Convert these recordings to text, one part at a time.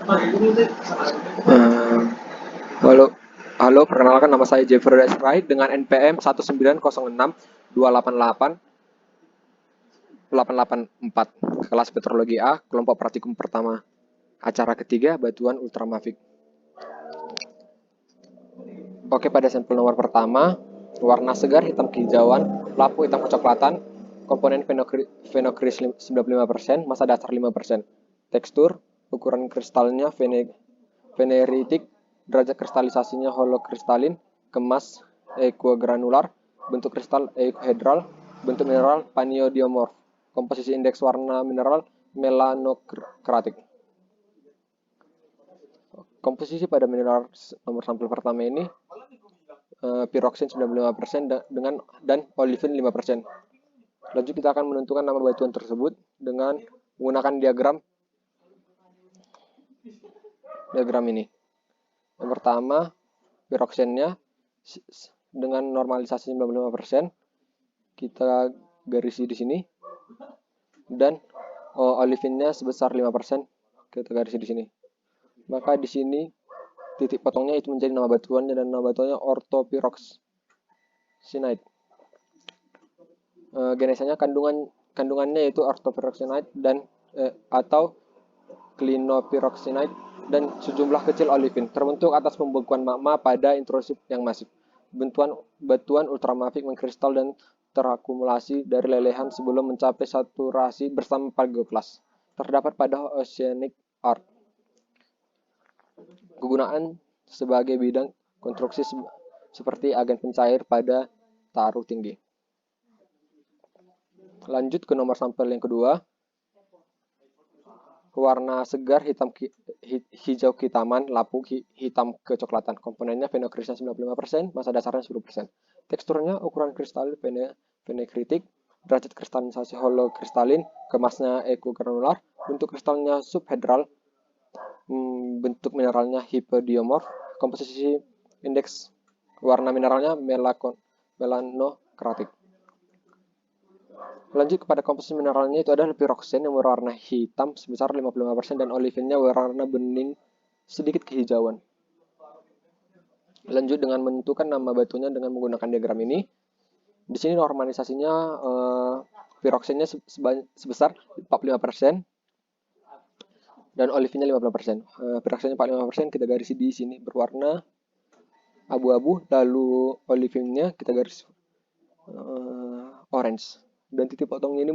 Eh, halo, halo, perkenalkan nama saya Jeffrey Wright dengan NPM 1906884, kelas Petrologi A, kelompok praktikum pertama, acara ketiga, batuan ultramafik. Oke, pada sampel nomor pertama, warna segar hitam kehijauan, lampu hitam kecoklatan, komponen fenokris 95%, massa dasar 5%, tekstur, ukuran kristalnya veneritik, derajat kristalisasinya holokristalin, kemas equogranular, bentuk kristal euhedral, bentuk mineral paniodiomorf, komposisi indeks warna mineral melanokratik. Komposisi pada mineral nomor sampel pertama ini piroksin 95% dan olivin 5%. Lanjut kita akan menentukan nama batuan tersebut dengan menggunakan diagram ini. Yang pertama, piroksinnya dengan normalisasi 95%, kita garisi di sini, dan olivinnya sebesar 5%, kita garisi di sini. Maka di sini titik potongnya itu menjadi nama batuannya, dan nama batuannya orthopyroxenite. Genesanya kandungannya yaitu orthopyroxenite dan atau clinopyroxenite dan sejumlah kecil olivin, terbentuk atas pembekuan magma pada intrusi yang masif. Batuan ultramafik mengkristal dan terakumulasi dari lelehan sebelum mencapai saturasi bersama plagioklas. Terdapat pada oceanic art. Kegunaan sebagai bidang konstruksi seperti agen pencair pada taruh tinggi. Lanjut ke nomor sampel yang kedua. Warna segar hijau kehitaman, lampu hitam kecoklatan. Komponennya fenokrisnya 95%, massa dasarnya 10%. Teksturnya ukuran kristal venekritik, derajat kristalisasi holokristalin, kemasnya equogranular, bentuk kristalnya subhedral, bentuk mineralnya hypodiomorf, komposisi indeks warna mineralnya melanokratik. Lanjut kepada komposisi mineralnya, itu adalah piroksin yang berwarna hitam sebesar 55% dan olivinnya berwarna bening sedikit kehijauan. Lanjut dengan menentukan nama batunya dengan menggunakan diagram ini. Di sini normalisasinya piroksinnya sebesar 45%. Dan olivinnya 50%. Piroksinnya 45%, kita garis di sini berwarna abu-abu, lalu olivinnya kita garis orange. Dan titik potongnya ini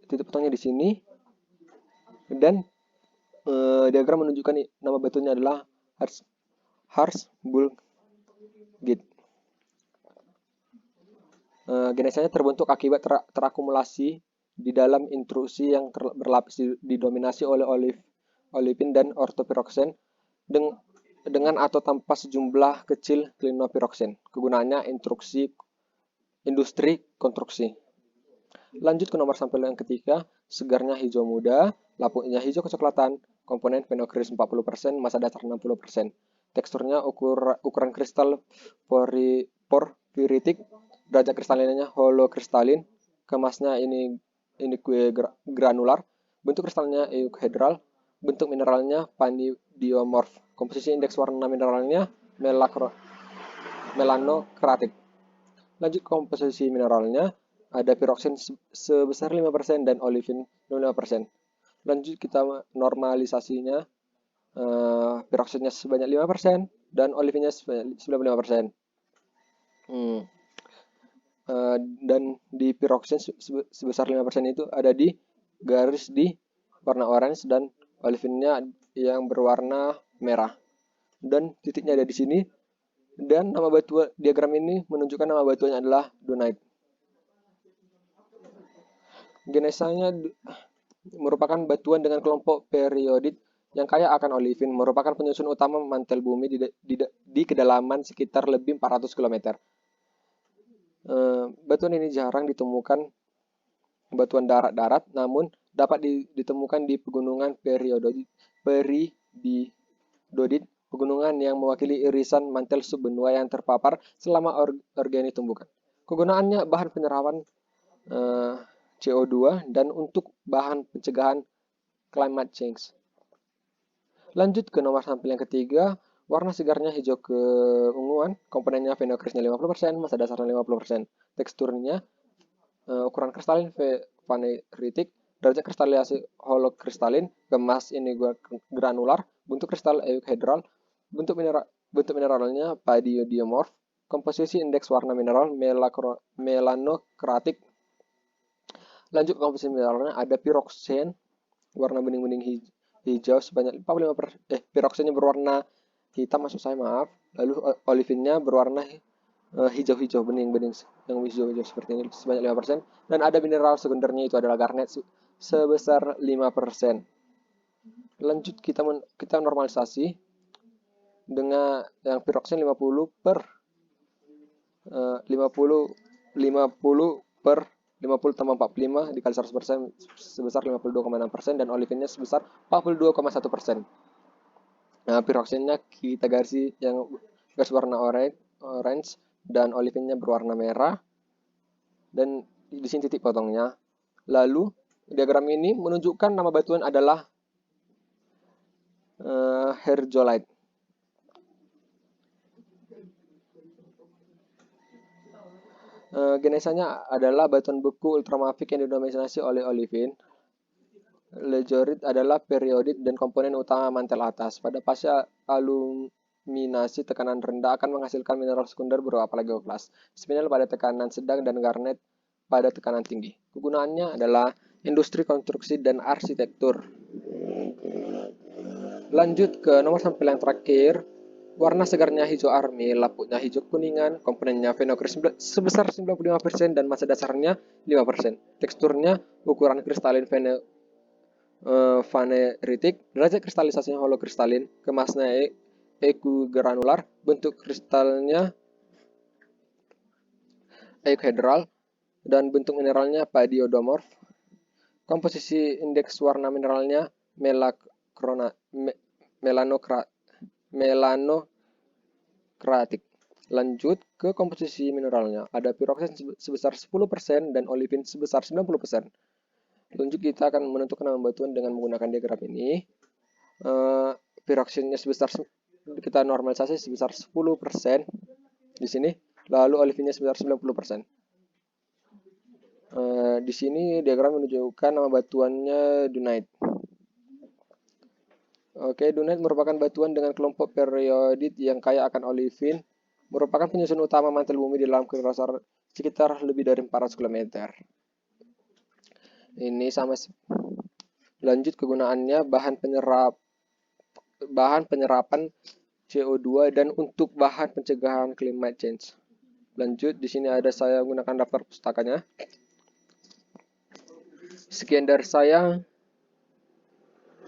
titik potongnya di sini, dan diagram menunjukkan nama batunya adalah Harzburgite. Genesanya terbentuk akibat terakumulasi di dalam intrusi yang berlapis didominasi oleh olivin dan orthopyroxene dengan atau tanpa sejumlah kecil clinopyroxene. Kegunaannya industri konstruksi. Lanjut ke nomor sampel yang ketiga, segarnya hijau muda, lampunya hijau kecoklatan, komponen fenokris 40%, massa dasar 60%. Teksturnya ukuran kristal porfiritik, derajat kristalinnya holokristalin, kemasnya ini kue granular, bentuk kristalnya euhedral, bentuk mineralnya panidiomorf, komposisi indeks warna mineralnya melanokratik. Lanjut komposisi mineralnya, ada piroksin sebesar 5% dan olivin 5%. Lanjut kita normalisasinya, piroksinnya sebanyak 5% dan olivinnya sebanyak 95%. Dan di piroksin sebesar 5% itu ada di garis di warna orange dan olivinnya yang berwarna merah. Dan titiknya ada di sini. Dan nama batuan diagram ini menunjukkan nama batuannya adalah dunite. Genesanya merupakan batuan dengan kelompok periodit yang kaya akan olivin, merupakan penyusun utama mantel bumi di kedalaman sekitar lebih 400 km. Batuan ini jarang ditemukan batuan darat-darat, namun dapat ditemukan di pegunungan peridodit, pegunungan yang mewakili irisan mantel subbenua yang terpapar selama organik tumbukan. Kegunaannya bahan penyerapan CO2 dan untuk bahan pencegahan climate change. Lanjut ke nomor sampel yang ketiga, warna segarnya hijau keunguan, komponennya phenocrisnya 50%, massa dasarnya 50%. Teksturnya ukuran kristalin vaneritik, derajat kristalisasi holokristalin, gemas ini granular, bentuk kristal euhedral, bentuk mineralnya padiodiomorf, komposisi indeks warna mineral melanokratik. Lanjut ke komposisi mineralnya ada piroxen, warna bening-bening hijau sebanyak 45%. Piroksennya berwarna hitam, maksud saya, maaf. Lalu olivinnya berwarna hijau-hijau, bening-bening yang hijau-hijau seperti ini sebanyak 5%. Dan ada mineral sekundernya, itu adalah garnet sebesar 5%. Lanjut kita normalisasi dengan yang piroksen 50 per 50 per 50 tambah 45 dikali 100% sebesar 52,6% dan olivinnya sebesar 42,1%. Nah, piroksennya kita garis warna orange dan olivinnya berwarna merah dan di sini titik potongnya. Lalu diagram ini menunjukkan nama batuan adalah herzolite. Genesanya adalah batuan beku ultramafik yang didominasi oleh olivin. Lejorit adalah periodit dan komponen utama mantel atas. Pada fase aluminasi tekanan rendah akan menghasilkan mineral sekunder berupa plagioklas, spinel pada tekanan sedang, dan garnet pada tekanan tinggi. Kegunaannya adalah industri konstruksi dan arsitektur. Lanjut ke nomor sampel yang terakhir. Warna segarnya hijau armi, lapuknya hijau kuningan, komponennya phenocris sebesar 95% dan massa dasarnya 5%. Teksturnya ukuran kristalin vaneritik, derajat kristalisasinya holokristalin, kemasnya granular, bentuk kristalnya euhedral, dan bentuk mineralnya padiodomorf. Komposisi indeks warna mineralnya melanokratik. Lanjut ke komposisi mineralnya. Ada piroksen sebesar 10% dan olivin sebesar 90%. Lanjut kita akan menentukan nama batuan dengan menggunakan diagram ini. Piroksennya sebesar, kita normalisasi sebesar 10% di sini. Lalu olivinnya sebesar 90%. Di sini diagram menunjukkan nama batuannya dunite. Oke, dunite merupakan batuan dengan kelompok periodit yang kaya akan olivin, merupakan penyusun utama mantel bumi di dalam dasar sekitar lebih dari 400 km. Ini sama. Lanjut kegunaannya, bahan penyerapan CO2 dan untuk bahan pencegahan climate change. Lanjut, di sini ada saya menggunakan daftar pustakanya. Sekian dari saya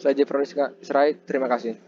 Jeffrey Serai, terima kasih.